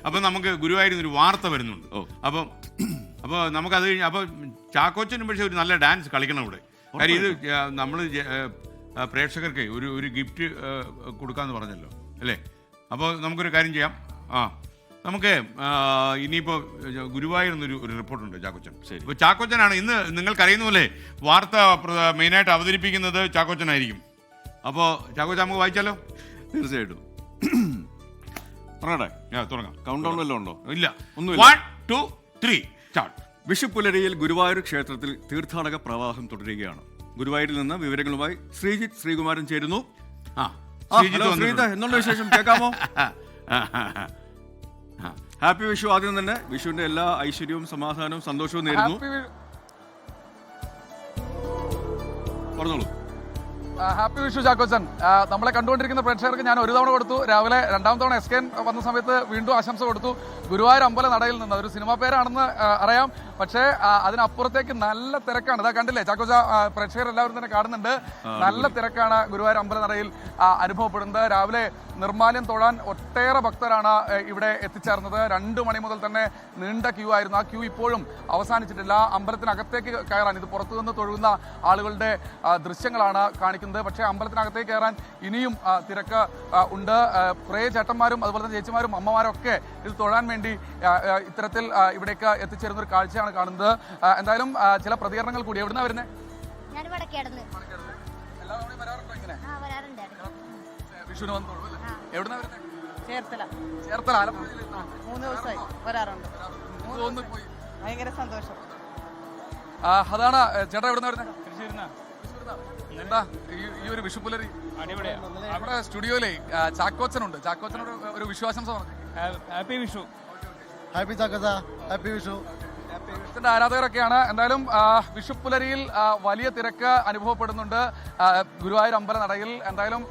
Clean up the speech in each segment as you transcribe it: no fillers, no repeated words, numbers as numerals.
അപ്പം നമുക്ക് ഗുരുവായൂരിൽ ഒരു വാർത്ത വരുന്നുണ്ട്. അപ്പോൾ നമുക്കത് കഴിഞ്ഞ് അപ്പോൾ ചാക്കോച്ചനും പക്ഷേ ഒരു നല്ല ഡാൻസ് കളിക്കണം ഇവിടെ. കാര്യം ഇത് നമ്മൾ പ്രേക്ഷകർക്ക് ഒരു ഗിഫ്റ്റ് കൊടുക്കാമെന്ന് പറഞ്ഞല്ലോ അല്ലേ? അപ്പോൾ നമുക്കൊരു കാര്യം ചെയ്യാം. നമുക്ക് ഇനിയിപ്പോൾ ഗുരുവായൂർ എന്നൊരു റിപ്പോർട്ടുണ്ട് ചാക്കോച്ചൻ. ശരി, ഇപ്പോൾ ചാക്കോച്ചനാണ് ഇന്ന് നിങ്ങൾക്കറിയുന്ന പോലെ വാർത്ത മെയിനായിട്ട് അവതരിപ്പിക്കുന്നത് ചാക്കോച്ചനായിരിക്കും. അപ്പോൾ ചാക്കോച്ചൻ നമുക്ക് വായിച്ചാലോ? തീർച്ചയായിട്ടും തുടങ്ങാം. കൗണ്ട് ഡൗൺ വല്ലതും ഉണ്ടോ? ഇല്ല, ഒന്നുമില്ല. 1 2 3 സ്റ്റാർട്ട്. വിഷുപ്പുലരിയിൽ ഗുരുവായൂർ ക്ഷേത്രത്തിൽ തീർത്ഥാടക പ്രവാഹം തുടരുകയാണ്. ഗുരുവായൂരിൽ നിന്ന് വിവരങ്ങളുമായി ശ്രീജിത്ത് ശ്രീകുമാരൻ ചേരുന്നു. ശ്രീജിത്ത്, എന്തുണ്ട് വിശേഷം? കേൾക്കാമോ? ഹാപ്പി വിഷു. ആദ്യം തന്നെ വിഷുവിന്റെ എല്ലാ ഐശ്വര്യവും സമാധാനവും സന്തോഷവും നേരുന്നു. പറഞ്ഞോളൂ. ഹാപ്പി വിഷു ചാക്കോച്ചൻ. നമ്മളെ കണ്ടുകൊണ്ടിരിക്കുന്ന പ്രേക്ഷകർക്ക് ഞാൻ ഒരു തവണ കൊടുത്തു, രാവിലെ രണ്ടാം തവണ SKN വന്ന സമയത്ത് വീണ്ടും ആശംസ കൊടുത്തു. ഗുരുവായൂർ അമ്പല നടയിൽ നിന്ന് അതൊരു സിനിമാ പേരാണെന്ന് അറിയാം, പക്ഷേ അതിനപ്പുറത്തേക്ക് നല്ല തിരക്കാണ്. ഇതാ കണ്ടില്ലേ ചാക്കോച്ച, പ്രേക്ഷകർ എല്ലാവരും തന്നെ കാണുന്നുണ്ട്. നല്ല തിരക്കാണ് ഗുരുവായൂർ അമ്പല നടയിൽ അനുഭവപ്പെടുന്നത്. രാവിലെ നിർമ്മാല്യം തൊഴാൻ ഒട്ടേറെ ഭക്തരാണ് ഇവിടെ എത്തിച്ചേർന്നത്. 2 മണി മുതൽ തന്നെ നീണ്ട ക്യൂ ആയിരുന്നു. ആ ക്യൂ ഇപ്പോഴും അവസാനിച്ചിട്ടില്ല. അമ്പലത്തിനകത്തേക്ക് കയറാൻ, ഇത് പുറത്തുനിന്ന് തൊഴുന്ന ആളുകളുടെ ദൃശ്യങ്ങളാണ് കാണിക്കുന്നത്. പക്ഷേ അമ്പലത്തിനകത്തേക്ക് കയറാൻ ഇനിയും തിരക്ക് ഉണ്ട്. കുറേ ചേട്ടന്മാരും അതുപോലെ തന്നെ ചേച്ചിമാരും അമ്മമാരും ഒക്കെ ഇത് തൊഴാൻ വേണ്ടി ഇത്തരത്തിൽ ഇവിടേക്ക് എത്തിച്ചേരുന്ന ഒരു കാഴ്ചയാണ് കാണുന്നത്. എന്തായാലും ചില പ്രതികരണങ്ങൾ കൂടി. എവിടുന്നാ വരുന്നത്? വിഷുവിന് വന്നോളൂ. എവിടുന്നാ വരുന്നത്? ചേർത്തല. 3 ദിവസമായി വരാറുണ്ട്. ഭയങ്കര സന്തോഷം. അതാണ് ചേട്ടാ, എവിടുന്ന വരുന്നത്? എന്താ ഈ ഒരു വിഷുപ്പുലരി? നമ്മുടെ സ്റ്റുഡിയോയിലെ ചാക്കോച്ചനുണ്ട്. ചാക്കോച്ചനോട് ഒരു വിശ്വാസംസ പറഞ്ഞു. ഹാപ്പി വിഷു. ഹാപ്പി ചാക്കോച്ച, ഹാപ്പി വിഷു. വിഷുവിന്റെ ആരാധകരൊക്കെയാണ്. എന്തായാലും വിഷുപ്പുലരിയിൽ വലിയ തിരക്ക് അനുഭവപ്പെടുന്നുണ്ട് ഗുരുവായൂർ അമ്പല നടയിൽ. എന്തായാലും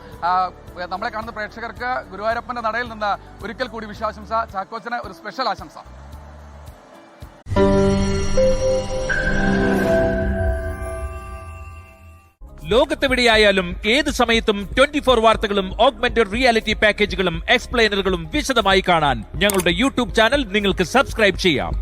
നമ്മളെ കാണുന്ന പ്രേക്ഷകർക്ക് ഗുരുവായൂരപ്പന്റെ നടയിൽ നിന്ന് ഒരിക്കൽ കൂടി വിശ്വാസംസ. ചാക്കോച്ചന് ഒരു സ്പെഷ്യൽ ആശംസ. ലോകത്തെവിടെയായാലും ഏത് സമയത്തും 24 വാർത്തകളും ഓഗ്മെന്റഡ് റിയാലിറ്റി പാക്കേജുകളും എക്സ്പ്ലെയിനറുകളും വിശദമായി കാണാൻ ഞങ്ങളുടെ യൂട്യൂബ് ചാനൽ നിങ്ങൾക്ക് സബ്സ്ക്രൈബ് ചെയ്യാം.